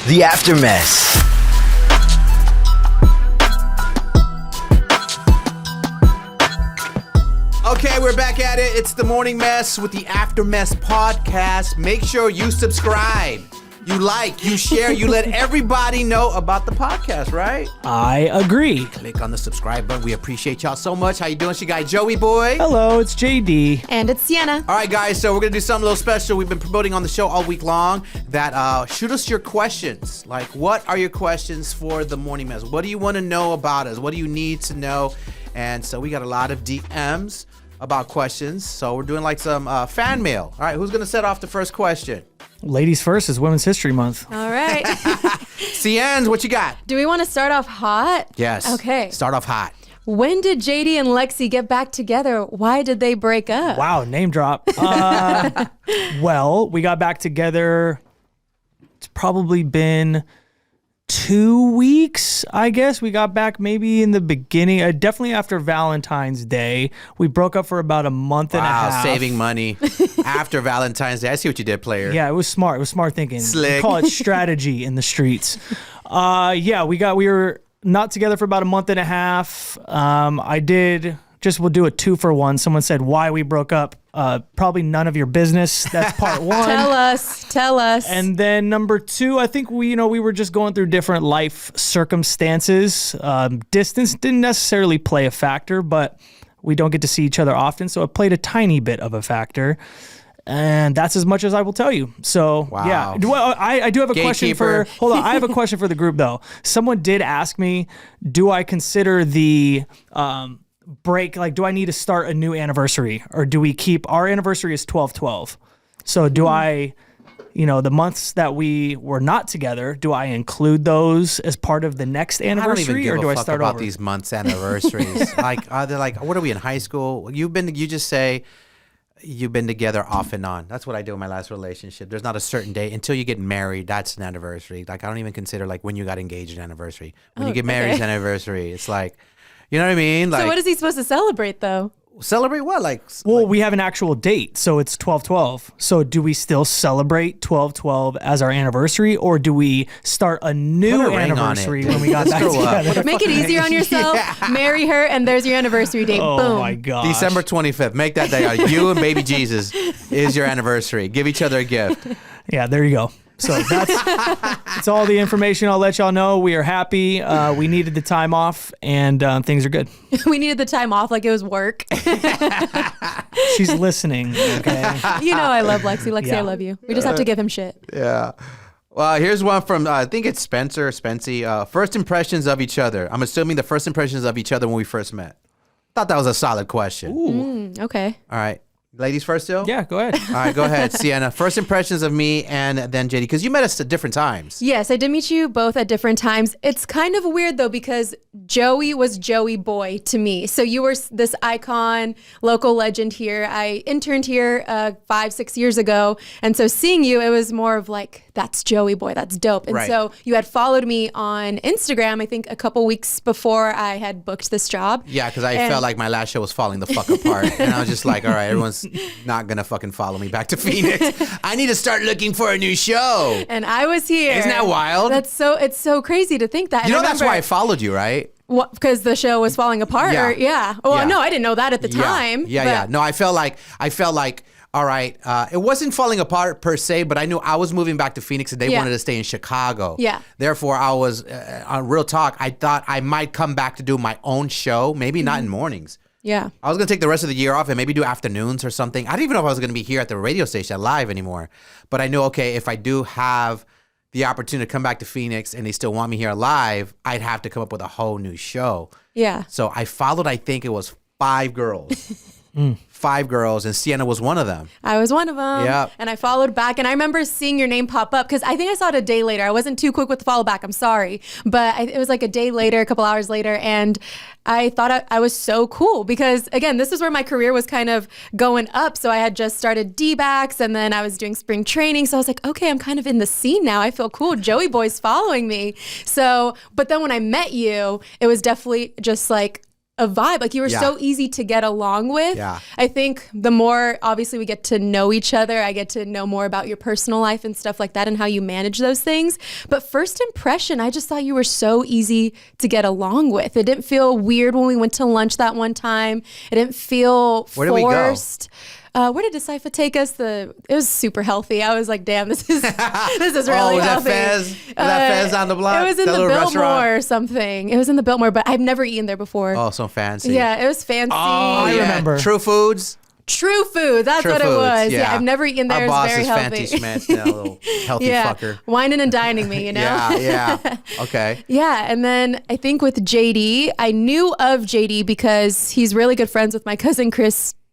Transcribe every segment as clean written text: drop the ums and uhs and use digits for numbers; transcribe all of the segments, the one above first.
The Aftermess. Okay, we're back at it. It's the Morning Mess with the Aftermess podcast. Make sure you subscribe, you like, you share, you let everybody know about the podcast, right? I agree. Click on the subscribe button. We appreciate y'all so much. How you doing? It's your guy, Joey Boy. Hello, it's JD. And it's Sienna. All right, guys, so we're going to do something a little special. We've been promoting on the show all week long that shoot us your questions. Like, what are your questions for the Morning Mess? What do you want to know about us? What do you need to know? And so we got a lot of DMs about questions. So we're doing like some fan mail. All right, who's going to set off the first question? Ladies first is Women's History Month. All right. Cien's, what you got? Do we want to start off hot? Yes. Okay. Start off hot. When did JD and Lexi get back together? Why did they break up? Wow, name drop. Well, we got back together. It's probably been 2 weeks, I guess. We got back maybe in the beginning, definitely after Valentine's Day. We broke up for about a month and a half. Wow, saving money after Valentine's Day. I see what you did, player. Yeah, it was smart. It was smart thinking. Slick. We call it strategy in the streets. Yeah, we were not together for about a month and a half. We'll do a 2-for-1. Someone said why we broke up. Probably none of your business. That's part one. Tell us. And then number 2, I think we were just going through different life circumstances. Distance didn't necessarily play a factor, but we don't get to see each other often, so it played a tiny bit of a factor. And that's as much as I will tell you. So, wow. Yeah. Well, I do have a question for... Hold on. I have a question for the group, though. Someone did ask me, do I consider the... break, like, do I need to start a new anniversary, or do we keep our anniversary is 12/12? So do I, the months that we were not together, do I include those as part of the next anniversary, or do I start about over? these months anniversaries? Like, they're like, what are we in high school? You just say you've been together off and on. That's what I do in my last relationship. There's not a certain day until you get married. That's an anniversary. Like, I don't even consider like when you got engaged an anniversary. When you get married, it's an anniversary. It's like. You know what I mean? Like, so what is he supposed to celebrate, though? Celebrate what? Well, we have an actual date, so it's 12/12. So do we still celebrate 12/12 as our anniversary, or do we start a new anniversary when we got back together? Make it easier on yourself. Yeah. Marry her, and there's your anniversary date. Oh, boom. My God. December 25th. Make that day. You and baby Jesus is your anniversary. Give each other a gift. Yeah, there you go. So that's all the information I'll let y'all know. We are happy. We needed the time off, and things are good. We needed the time off like it was work. She's listening, okay? I love Lexi. Lexi, yeah. I love you. We just have to give him shit. Yeah. Well, here's one from, I think it's Spency. First impressions of each other. I'm assuming the first impressions of each other when we first met. Thought that was a solid question. Ooh. Okay. All right. Ladies first still? Yeah, go ahead. All right, go ahead, Sienna. First impressions of me and then JD, because you met us at different times. Yes, I did meet you both at different times. It's kind of weird, though, because Joey was Joey Boy to me. So you were this icon, local legend here. I interned here 5-6 years ago. And so seeing you, it was more of like, that's Joey Boy, that's dope. And so you had followed me on Instagram, I think a couple weeks before I had booked this job. Yeah, because I felt like my last show was falling the fuck apart. And I was just like, all right, everyone's not going to fucking follow me back to Phoenix. I need to start looking for a new show. And I was here. Isn't that wild? It's so crazy to think that. That's why I followed you, right? What, because the show was falling apart? Yeah. Yeah. Well, no, I didn't know that at the time. Yeah. No, I felt like, all right, it wasn't falling apart per se, but I knew I was moving back to Phoenix and they wanted to stay in Chicago. Yeah. Therefore, I was, on Real Talk, I thought I might come back to do my own show, maybe not in mornings. Yeah. I was going to take the rest of the year off and maybe do afternoons or something. I didn't even know if I was going to be here at the radio station live anymore. But I knew, okay, if I do have the opportunity to come back to Phoenix and they still want me here live, I'd have to come up with a whole new show. Yeah. So I followed, I think it was 5 girls. 5 girls, and Sienna was one of them. I was one of them. Yeah. And I followed back, and I remember seeing your name pop up because I think I saw it a day later. I wasn't too quick with the follow back. I'm sorry. But it was like a day later, a couple hours later, and I thought I was so cool because, again, this is where my career was kind of going up. So I had just started D-backs, and then I was doing spring training. So I was like, okay, I'm kind of in the scene now. I feel cool. Joey Boy's following me. So, but then when I met you, it was definitely just like, a vibe. Like you were so easy to get along with. Yeah. I think the more obviously we get to know each other, I get to know more about your personal life and stuff like that and how you manage those things. But first impression, I just thought you were so easy to get along with. It didn't feel weird when we went to lunch that one time. It didn't feel Where did we go? forced. Where did Decipher take us? It was super healthy. I was like, damn, this is really was healthy. Was that Fez on the block? It was in That the little Biltmore restaurant? or something. It was in the Biltmore, but I've never eaten there before. Oh, so fancy. Yeah, it was fancy. Oh, I yeah. remember. True Foods. True Food. That's True what Foods, it was. yeah. I've never eaten there. Our boss It's very is healthy. Fancy Schmitz, a little healthy Yeah, fucker. whining and dining me, you know? Yeah. Okay. Yeah, and then I think with JD, I knew of JD because he's really good friends with my cousin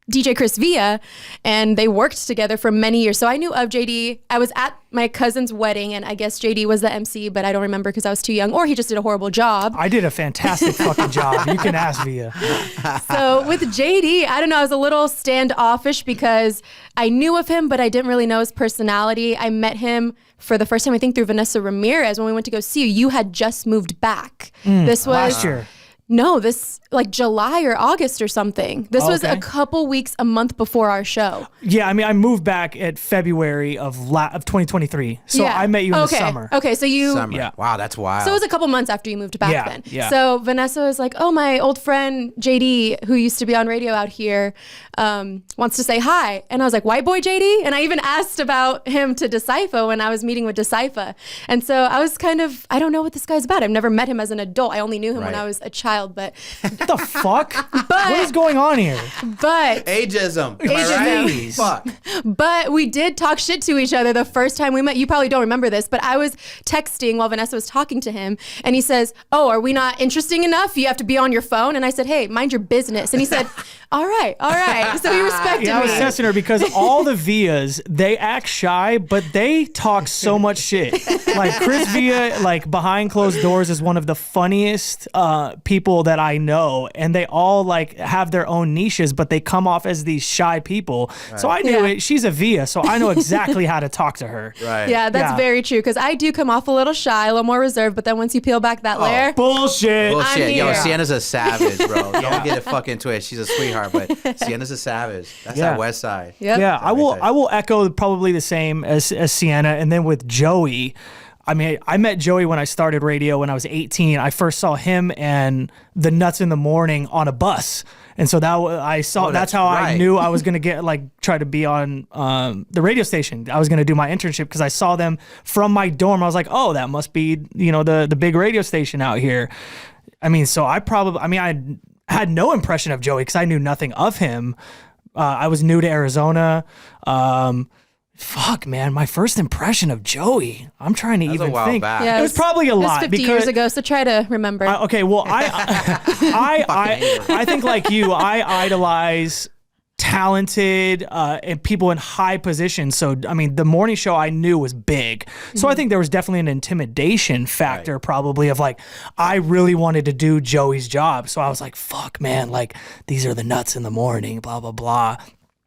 DJ Chris Villa, and they worked together for many years. So I knew of JD. I was at my cousin's wedding, and I guess JD was the MC, but I don't remember because I was too young, or he just did a horrible job. I did a fantastic fucking job. You can ask Via. So with JD, I don't know, I was a little standoffish because I knew of him, but I didn't really know his personality. I met him for the first time, I think, through Vanessa Ramirez when we went to go see you. You had just moved back. This was Last year. No, this like July or August or something. This was a couple weeks, a month before our show. Yeah, I mean, I moved back at February of 2023. So I met you in the summer. Okay, so you... Summer. Yeah. Wow, that's wild. So it was a couple months after you moved back then. Yeah. So Vanessa was like, oh, my old friend JD, who used to be on radio out here, wants to say hi. And I was like, white boy JD? And I even asked about him to Decipher when I was meeting with Decipher. And so I was kind of, I don't know what this guy's about. I've never met him as an adult. I only knew him when I was a child, but... What the fuck? What is going on here? But... Ageism. Am I right? Fuck. But we did talk shit to each other the first time we met. You probably don't remember this, but I was texting while Vanessa was talking to him, and he says, oh, are we not interesting enough? You have to be on your phone? And I said, hey, mind your business. And he said, all right. So he respected I was me. testing her because all the Vias, they act shy, but they talk so much shit. Like Chris Villa, like behind closed doors, is one of the funniest people that I know, and they all like have their own niches, but they come off as these shy people. Right. So I knew it. She's a Via, so I know exactly how to talk to her. Right. Yeah, that's very true, because I do come off a little shy, a little more reserved, but then once you peel back that layer... Bullshit. Yo, Sienna's a savage, bro. Don't get it fucking twisted. She's a sweetheart, but Sienna's a savage. That's that West Side. Yep. Yeah, I will echo probably the same as Sienna. And then with Joey, I mean, I met Joey when I started radio when I was 18. I first saw him and the Nuts in the Morning on a bus. And so that's how I knew I was going to try to be on the radio station. I was going to do my internship because I saw them from my dorm. I was like, oh, that must be, the big radio station out here. I mean, so I had no impression of Joey because I knew nothing of him. I was new to Arizona. Fuck, man, my first impression of Joey. I'm trying to even think. Back. Yeah, it was probably a lot. 50 years ago, so try to remember. Okay, well, I think like you, I idolize talented and people in high positions. So, I mean, the morning show I knew was big. So I think there was definitely an intimidation factor probably of like, I really wanted to do Joey's job. So I was like, fuck, man, like these are the Nuts in the Morning, blah, blah, blah.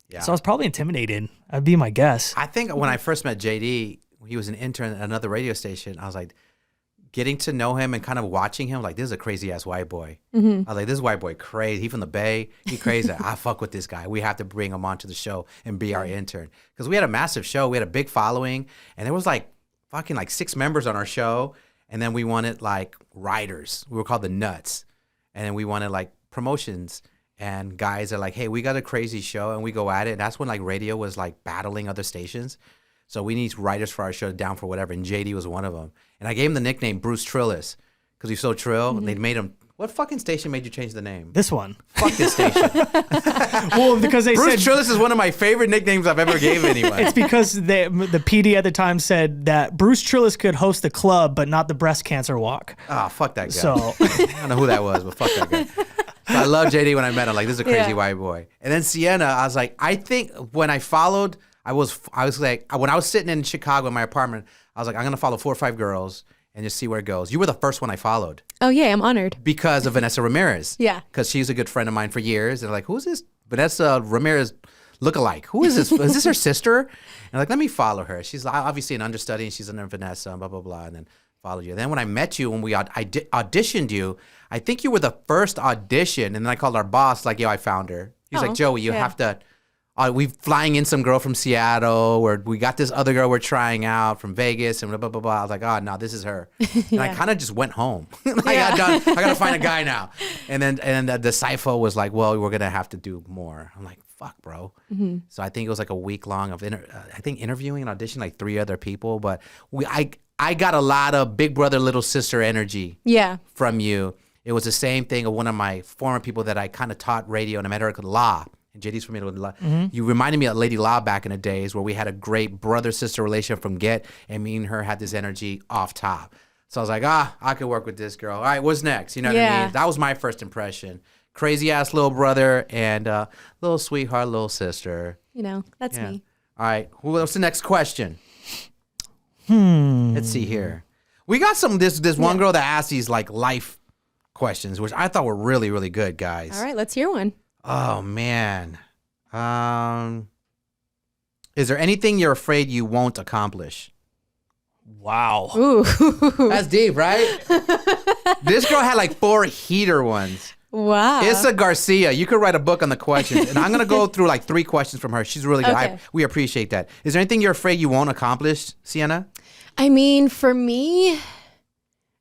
Yeah. So I was probably intimidated. That'd be my guess. I think when I first met JD, he was an intern at another radio station. I was like, getting to know him and kind of watching him, like, this is a crazy ass white boy. I was like, this white boy crazy. He from the Bay. He crazy. I fuck with this guy. We have to bring him onto the show and be our intern. Because we had a massive show. We had a big following. And there was like fucking like 6 members on our show. And then we wanted like writers. We were called the Nuts. And then we wanted like promotions. And guys are like, hey, we got a crazy show, and we go at it. And that's when like radio was like battling other stations. So we need writers for our show, down for whatever. And JD was one of them. And I gave him the nickname Bruce Trillis because he's so trill. And they made him. What fucking station made you change the name? This one. Fuck this station. Well, because they Bruce said Trillis is one of my favorite nicknames I've ever gave anyone. it's because the PD at the time said that Bruce Trillis could host the club, but not the breast cancer walk. Oh, fuck that guy. So I don't know who that was, but fuck that guy. So I love JD when I met him. Like, this is a crazy white boy. And then Sienna, I was like, I think when I followed, I was like, when I was sitting in Chicago in my apartment, I was like, I'm going to follow 4 or 5 girls and just see where it goes. You were the first one I followed. Oh, yeah, I'm honored. Because of Vanessa Ramirez. Yeah. Because she's a good friend of mine for years. And they're like, who's this Vanessa Ramirez lookalike? Who is this? Is this her sister? And I'm like, let me follow her. She's obviously an understudy, and she's under Vanessa, and blah, blah, blah. And then followed you. Then when I met you, when I auditioned you, I think you were the first audition. And then I called our boss, like, yo, I found her. He's like, Joey, you have to, we flying in some girl from Seattle, or we got this other girl we're trying out from Vegas, and blah, blah, blah, blah. I was like, oh, no, this is her. And I kind of just went home. I got done. I got to find a guy now. And then the CIFO was like, well, we're going to have to do more. I'm like, fuck, bro. So I think it was like a week long of, interviewing and auditioning like 3 other people. But I got a lot of big brother, little sister energy from you. It was the same thing of one of my former people that I kind of taught radio, and I met her at Law. And JD's familiar with Law. You reminded me of Lady Law back in the days where we had a great brother-sister relationship from get, and me and her had this energy off top. So I was like, I could work with this girl. All right, what's next? You know what I mean? That was my first impression. Crazy-ass little brother and little sweetheart, little sister. You know, that's me. All right, what's the next question? Let's see here. We got this one girl that asked these like life questions, which I thought were really, really good, guys. All right, let's hear one. Oh, man. Is there anything you're afraid you won't accomplish? Wow. Ooh. That's deep, right? This girl had like 4 heater ones. Wow. Issa Garcia, you could write a book on the questions. And I'm going to go through like 3 questions from her. She's really good. Okay. We appreciate that. Is there anything you're afraid you won't accomplish, Sienna? I mean, for me,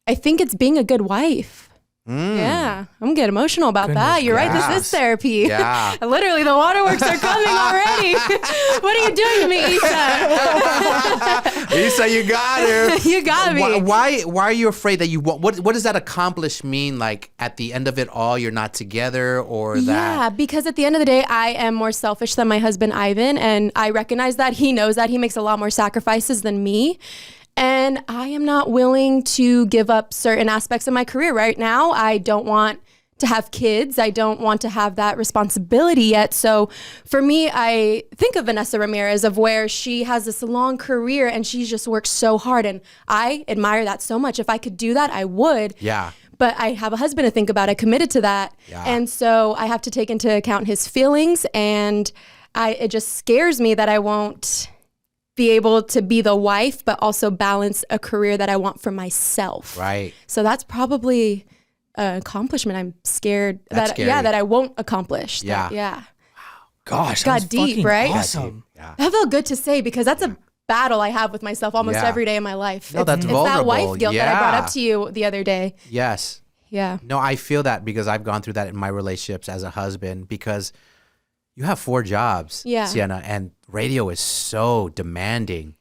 I think it's being a good wife. Yeah, I'm getting emotional about that. You're right. This is therapy. Yeah. Literally, the waterworks are coming already. What are you doing to me, Issa? Issa, you got her. You got me. Why are you afraid that you won't? What does that accomplish mean? Like at the end of it all, you're not together, or that? Yeah, because at the end of the day, I am more selfish than my husband, Ivan. And I recognize that. He knows that. He makes a lot more sacrifices than me. And I am not willing to give up certain aspects of my career right now. I don't want to have kids. I don't want to have that responsibility yet. So for me, I think of Vanessa Ramirez, of where she has this long career and she's just worked so hard. And I admire that so much. If I could do that, I would. Yeah. But I have a husband to think about. I committed to that. Yeah. And so I have to take into account his feelings. And it just scares me that I won't be able to be the wife, but also balance a career that I want for myself. Right. So that's probably an accomplishment I'm scared That's scary. that I won't accomplish. Yeah. Yeah. Gosh, Got that was deep, fucking right? Awesome. Yeah. That felt good to say because that's a battle I have with myself almost every day in my life. No, that's it's vulnerable. that wife guilt that I brought up to you the other day. Yes. Yeah. No, I feel that because I've gone through that in my relationships as a husband, because you have 4 jobs, Sienna, and radio is so demanding.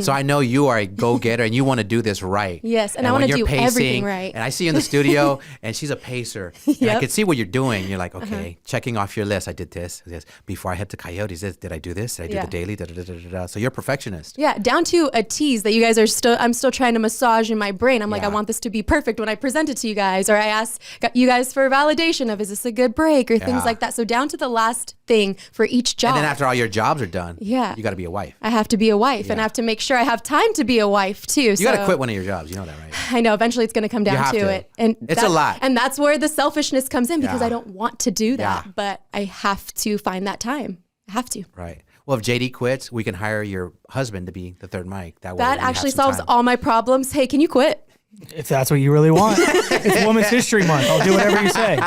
So I know you are a go-getter and you want to do this right. Yes, and I want to do everything right. And I see you in the studio and she's a pacer. And I could see what you're doing. You're like, okay, checking off your list. I did this. Before I head to Coyotes, did I do this? Did I do the daily? Da, da, da, da, da. So you're a perfectionist. Yeah, down to a tease that you guys I'm still trying to massage in my brain. I'm like, I want this to be perfect when I present it to you guys. Or I ask you guys for validation of, is this a good break? Or things like that. So down to the last thing for each job. And then after all your jobs are done, you got to be a wife. I have to be a wife and I have to make sure I have time to be a wife too. You got to quit one of your jobs. You know that, right? I know. Eventually it's going to come down to it. And it's a lot. And that's where the selfishness comes in because I don't want to do that, but I have to find that time. I have to. Right. Well, if JD quits, we can hire your husband to be the third mic. That actually solves all my problems. Hey, can you quit? If that's what you really want. It's Women's History Month. I'll do whatever you say. All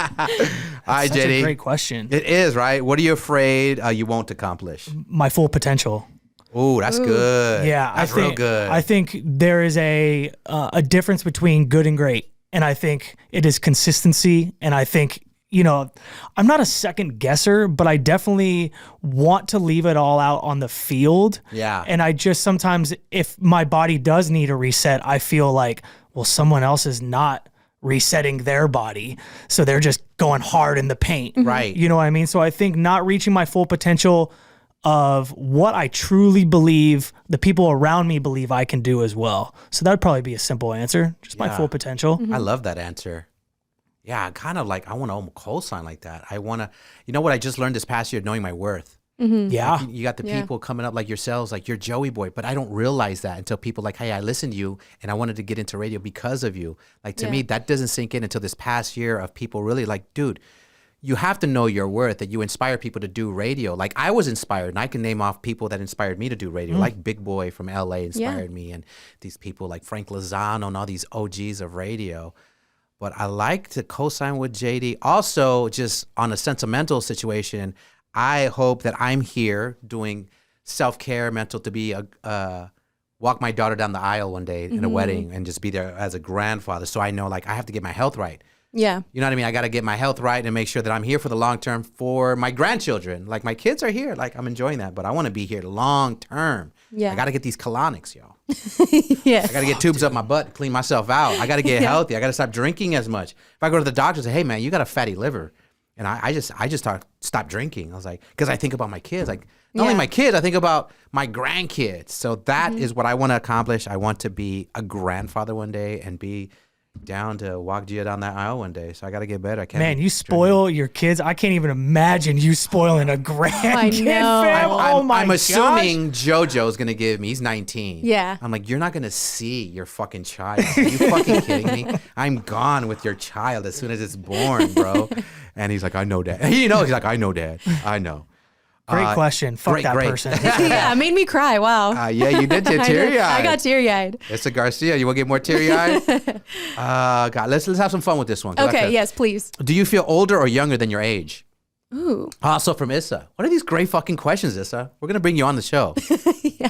right, Such JD. a great question. It is, right? What are you afraid you won't accomplish? My full potential. Oh, that's good. Yeah, that's real good. I think there is a difference between good and great, and I think it is consistency. And I think, I'm not a second guesser, but I definitely want to leave it all out on the field. Yeah. And I just sometimes, if my body does need a reset, I feel like, well, someone else is not resetting their body, so they're just going hard in the paint. Right. You know what I mean? So I think not reaching my full potential of what I truly believe the people around me believe I can do as well. So that'd probably be a simple answer. Just my full potential. I love that answer. Yeah, kind of like I want to co-sign like that. I want to, you know what I just learned this past year, knowing my worth. Yeah. Like you got the people coming up like yourselves, like you're Joey Boy, but I don't realize that until people like, hey, I listened to you and I wanted to get into radio because of you. Like to me, that doesn't sink in until this past year of people really like, dude, you have to know your worth, that you inspire people to do radio. Like I was inspired, and I can name off people that inspired me to do radio, like Big Boy from LA inspired me, and these people like Frank Lozano and all these OGs of radio. But I like to co-sign with JD. Also, just on a sentimental situation, I hope that I'm here doing self-care, mental, to be walk my daughter down the aisle one day in a wedding and just be there as a grandfather. So I know, like, I have to get my health right. Yeah. You know what I mean? I got to get my health right and make sure that I'm here for the long term for my grandchildren. Like, my kids are here. Like, I'm enjoying that, but I want to be here long term. Yeah. I got to get these colonics, y'all. Yeah. I got to get tubes up my butt, clean myself out. I got to get healthy. I got to stop drinking as much. If I go to the doctor and say, hey, man, you got a fatty liver. And I just stop drinking. I was like, because I think about my kids. Like, not only my kids, I think about my grandkids. So that is what I want to accomplish. I want to be a grandfather one day and be down to walk Gia down that aisle one day. So I got to get better. I can't. Man, you spoil your kids. I can't even imagine you spoiling a grandkid. know. I'm assuming JoJo's going to give me, he's 19. Yeah. I'm like, you're not going to see your fucking child. Are you fucking kidding me? I'm gone with your child as soon as it's born, bro. And he's like, I know, Dad. He's like, I know, Dad. I know. Great question. Fuck that person. Yeah, it made me cry. Wow. Yeah, you did get teary-eyed. I got teary-eyed. It's a Garcia. You want to get more teary-eyed? God, let's have some fun with this one. Okay, yes, please. Do you feel older or younger than your age? Ooh. Also from Issa. What are these great fucking questions, Issa? We're going to bring you on the show. Yeah.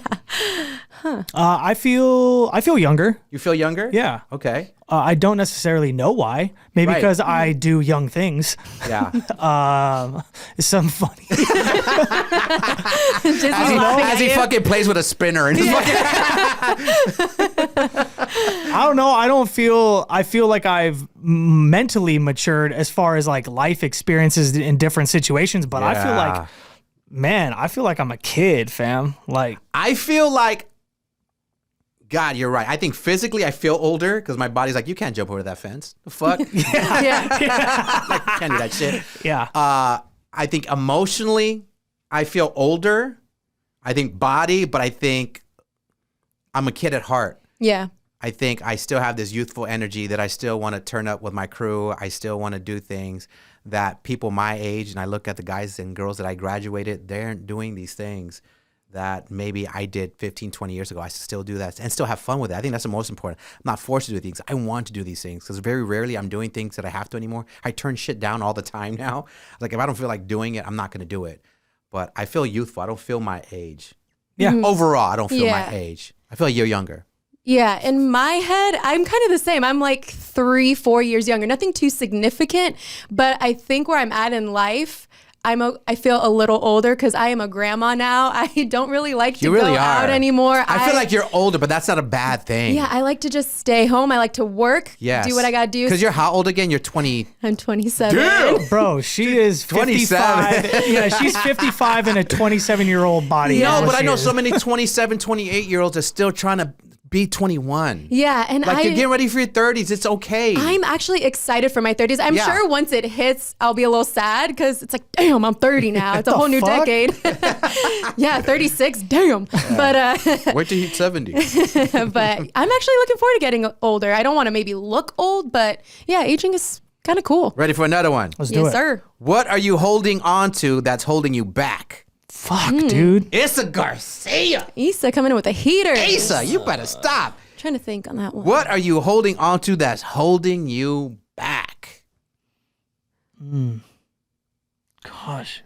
I feel younger. You feel younger? Yeah. Okay. I don't necessarily know why. Maybe Right. because I do young things. Yeah. It's some funny. As he fucking plays with a spinner and I don't know. I feel like I've mentally matured as far as like life experiences in different situations, but I feel like, man, I feel like I'm a kid, fam. Like, I feel like, God, you're right. I think physically I feel older because my body's like, you can't jump over that fence. The fuck? Like, can't do that shit. yeah. I think emotionally I feel older. I think body, but I think I'm a kid at heart. Yeah. I think I still have this youthful energy that I still want to turn up with my crew. I still want to do things that people my age, and I look at the guys and girls that I graduated, they're doing these things that maybe I did 15, 20 years ago. I still do that and still have fun with it. I think that's the most important. I'm not forced to do things. I want to do these things because very rarely I'm doing things that I have to anymore. I turn shit down all the time now. Like if I don't feel like doing it, I'm not going to do it. But I feel youthful. I don't feel my age. Yeah. Overall, I don't feel my age. I feel like you're younger. Yeah, in my head, I'm kind of the same. I'm like 3-4 years younger. Nothing too significant, but I think where I'm at in life, I feel a little older because I am a grandma now. I don't really like to go out anymore. I feel like you're older, but that's not a bad thing. Yeah, I like to just stay home. I like to work, do what I got to do. Because you're how old again? You're 20. I'm 27. Damn! Bro, she is 55. Yeah, she's 55 in a 27-year-old body. No, but I know so many 27, 28-year-olds are still trying to be 21. Yeah, and like you're getting ready for your 30s. It's okay. I'm actually excited for my 30s. I'm sure once it hits, I'll be a little sad because it's like, damn, I'm 30 now. It's a whole new decade. Yeah, 36. Damn. Yeah. But wait till you hit 70. But I'm actually looking forward to getting older. I don't want to maybe look old, but yeah, aging is kind of cool. Ready for another one? Let's do it. Yes, sir. What are you holding on to that's holding you back? Fuck, dude. Issa Garcia. Issa coming in with a heater. Issa, you better stop. Trying to think on that one. What are you holding on to that's holding you back? Gosh.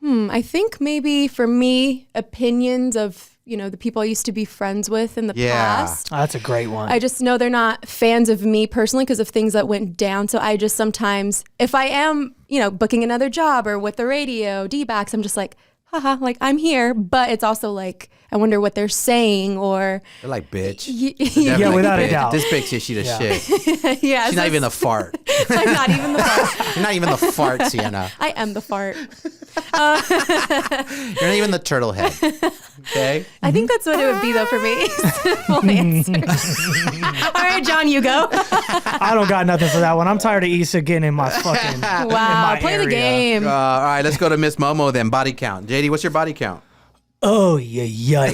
I think maybe for me, opinions of, the people I used to be friends with in the past. Oh, that's a great one. I just know they're not fans of me personally because of things that went down. So I just sometimes, if I am, booking another job or with the radio, D-backs, I'm just like, haha, like I'm here. But it's also like, I wonder what they're saying or. They're like, bitch. Yeah, without a doubt. This bitch is she the shit. Yeah. She's not even the fart. I'm not even the fart. You're not even the fart, Sienna. I am the fart. You're not even the turtle head. Okay? I think that's what it would be though for me. Simple answer. All right, John, you go. I don't got nothing for that one. I'm tired of Issa getting in my fucking Wow, play the game. All right, let's go to Miss Momo then. Body count. JD, what's your body count? Oh, yay.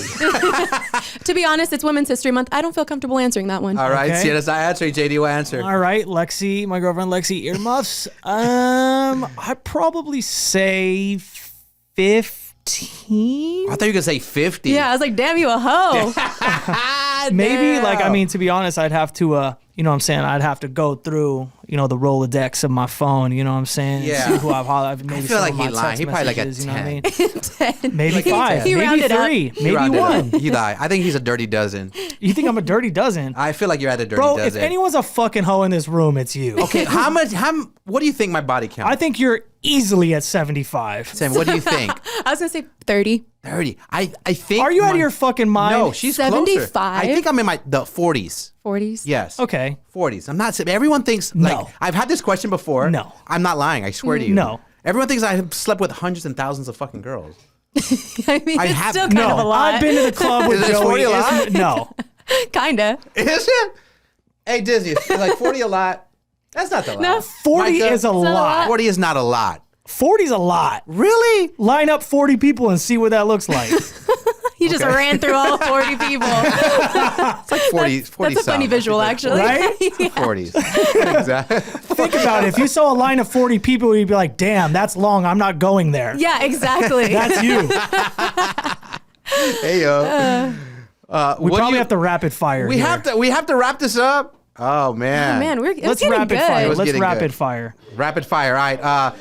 To be honest, it's Women's History Month. I don't feel comfortable answering that one. All right, Okay. Sienna's not answering. JD will answer. All right, Lexi, my girlfriend Lexi, earmuffs. I'd probably say 15. I thought you were gonna say 50. Yeah, I was like, damn, you a hoe. Maybe, like, I mean, to be honest, I'd have to, you know what I'm saying? I'd have to go through, you know, the Rolodex of my phone, you know what I'm saying? And Yeah. see who I've hollered. Maybe I feel some like of my he lied. text He probably like a messages, you know what I 10. mean? Maybe Like a 5, 10. He maybe rounded up. 3, You maybe rounded up. 1. You lie. I think he's a dirty dozen. You think I'm a dirty dozen? I feel like you're at a dirty Bro, dozen. if anyone's a fucking hoe in this room, it's you. Okay, what do you think my body count? I think you're easily at 75. Sam, what do you think? I was going to say 30. 30. I think. Are you out of your fucking mind? No, she's closer. 75? I think I'm in the 40s. 40s? Yes. Okay. 40s. I'm not. Everyone thinks like No. I've had this question before. No. I'm not lying. I swear to you. No. Everyone thinks I have slept with hundreds and thousands of fucking girls. I mean, I it's have- still kind No, of a lot. I've been to the club with Is it Joey. 40 a lot? Isn't it? No. Kind of. Is it? Hey Disney, is like 40 a lot? That's not the lot. No. 40 Micah, is a not a lot. lot. 40 is not a lot. 40's a lot. Really? Line up 40 people and see what that looks like. He just ran through all 40 people. It's like 40. 40 That's a funny some. visual, actually. Right? 40s. Exactly. Think about it. If you saw a line of 40 people, you'd be like, damn, that's long. I'm not going there. Yeah, exactly. That's you. Hey yo. We probably have to rapid fire. We here. have to wrap this up. Oh man. Oh, man, it was Let's getting rapid good. fire. was Let's getting rapid good. fire. Rapid fire. All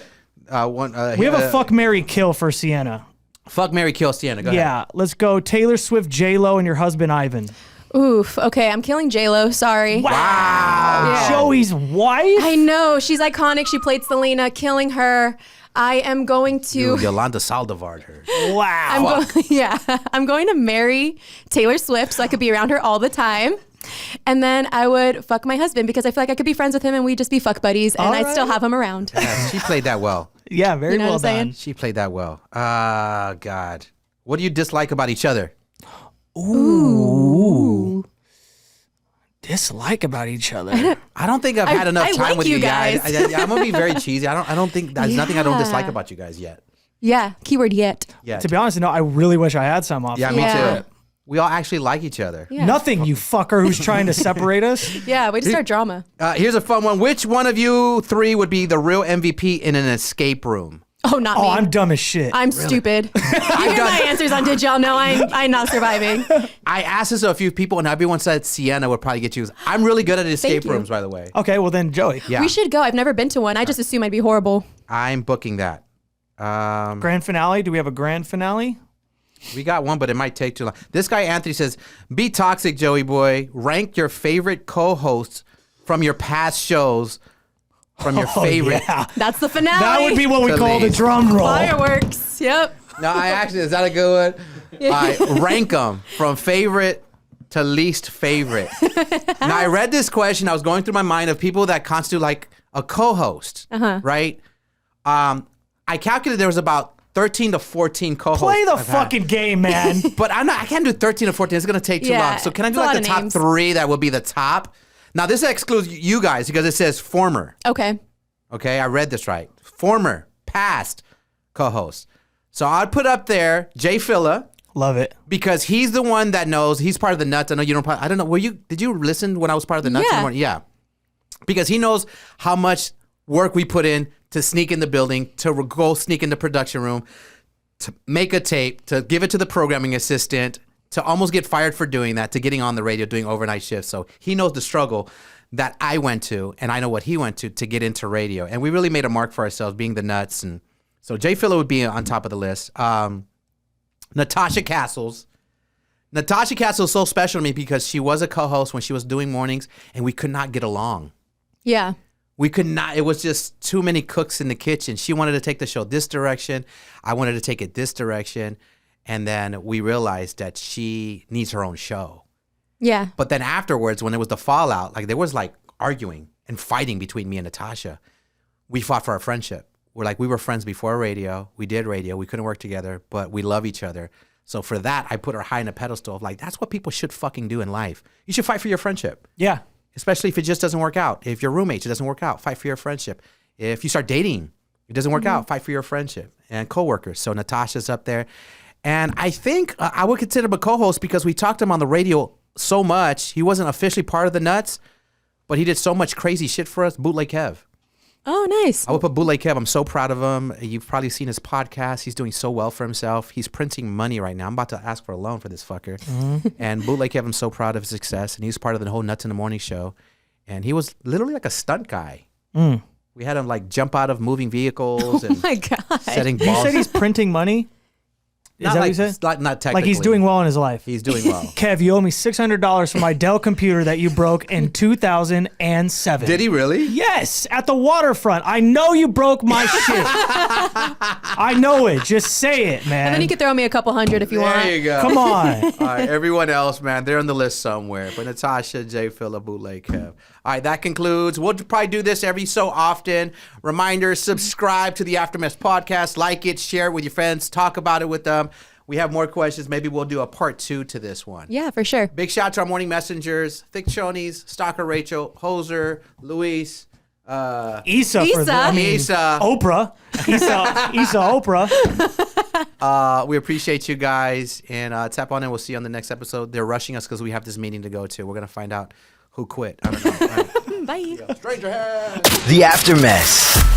right. We have a fuck, marry, kill for Sienna. fuck, Mary, kill Sienna. Go ahead. Yeah, let's go. Taylor Swift, J-Lo, and your husband Ivan. Oof. Okay, I'm killing J-Lo. Sorry. Wow. Yeah. Joey's wife? I know. She's iconic. She played Selena, killing her. I am going to... Yolanda Saldivar her. Wow. I'm going to marry Taylor Swift so I could be around her all the time. And then I would fuck my husband because I feel like I could be friends with him and we'd just be fuck buddies and All I'd still right. have him around. Yeah, she played that well. Yeah, very You know well what I'm saying? done. She played that well. God. What do you dislike about each other? Ooh. Dislike about each other. I don't think I've had enough I time like with you you guys. guys. I'm gonna be very cheesy. I don't think there's nothing I don't dislike Yeah. about you guys yet. Yeah. Keyword yet. Yeah. To be honest, no, I really wish I had some off. Yeah, me Yeah. too. We all actually like each other. Yeah. Nothing, you fucker who's trying to separate us. Yeah. We just start drama. Here's a fun one. Which one of you three would be the real MVP in an escape room? Oh, not Oh, me. I'm dumb as shit. I'm stupid. You hear my answers on Did Y'all Know I'm not surviving. I asked this to a few people, and everyone said Sienna would probably get you. I'm really good at escape you. rooms, by the way. Okay, well then, Joey. Yeah, We should go. I've never been to one. I just assume I'd be horrible. I'm booking that. Grand finale. Do we have a grand finale? We got one, but it might take too long. This guy, Anthony, says, be toxic, Joey boy. Rank your favorite co-hosts from your past shows from your favorite. Yeah. That's the finale. That would be what we To call the me. drum roll. Fireworks. Yep. No, I actually, is that a good one? I rank them from favorite to least favorite. Now, I read this question. I was going through my mind of people that constitute like a co-host, right? I calculated there was about 13 to 14 co-hosts. Play the I've had. fucking game, man. But I can't do 13 or 14. It's going to take too Yeah, long. So can I it's do a like lot the of top names. 3 that would be the top? Now, this excludes you guys because it says former. Okay. Okay, I read this right. Former, past co-host. So I'd put up there Jay Filla Love it. because he's the one that knows. He's part of the Nuts. I know you don't. I don't know. Did you listen when I was part of the Nuts? Yeah. in the morning? Yeah. Because he knows how much work we put in to sneak in the building, to go sneak in the production room, to make a tape, to give it to the programming assistant, to almost get fired for doing that, to getting on the radio, doing overnight shifts. So he knows the struggle that I went to, and I know what he went to get into radio. And we really made a mark for ourselves, being the Nuts. And so Jay Filla would be on top of the list. Natasha Castles. Natasha Castles is so special to me because she was a co-host when she was doing mornings, and we could not get along. Yeah. We could not. It was just too many cooks in the kitchen. She wanted to take the show this direction. I wanted to take it this direction. And then we realized that she needs her own show. Yeah. But then afterwards, when it was the fallout, like there was like arguing and fighting between me and Natasha. We fought for our friendship. We were friends before radio. We did radio. We couldn't work together, but we love each other. So for that, I put her high in a pedestal of like, that's what people should fucking do in life. You should fight for your friendship. Yeah. Especially if it just doesn't work out. If you're roommates, it doesn't work out, fight for your friendship. If you start dating, it doesn't work out, fight for your friendship. And coworkers. So Natasha's up there. And I think I would consider him a co-host because we talked to him on the radio so much. He wasn't officially part of the Nuts, but he did so much crazy shit for us. Bootleg Kev. Oh, nice. I would put Bootleg Kev. I'm so proud of him. You've probably seen his podcast. He's doing so well for himself. He's printing money right now. I'm about to ask for a loan for this fucker. And Bootleg Kev, I'm so proud of his success. And he's part of the whole Nuts in the Morning show. And he was literally like a stunt guy. We had him like jump out of moving vehicles and my God. setting You balls. said he's printing money? Is that what you said? Not technically. Like he's doing well in his life. He's doing well. Kev, you owe me $600 for my Dell computer that you broke in 2007. Did he really? Yes, at the waterfront. I know you broke my shit. I know it. Just say it, man. And then you could throw me a couple hundred if you want. There you go. Come on. All right, everyone else, man, they're on the list somewhere. But Natasha, Jay, Phillip, Bootleg, Kev. All right, that concludes. We'll probably do this every so often. Reminder, subscribe to the Aftermath podcast. Like it, share it with your friends. Talk about it with them. We have more questions. Maybe we'll do a part 2 to this one. Yeah, for sure. Big shout out to our morning messengers, Thick Chonies, Stalker Rachel, Hoser, Luis, Issa. Issa. Isa. Oprah. Issa Oprah. We appreciate you guys. And tap on in. We'll see you on the next episode. They're rushing us because we have this meeting to go to. We're going to find out who quit. I don't know. Bye. Stranger hands. The Aftermath.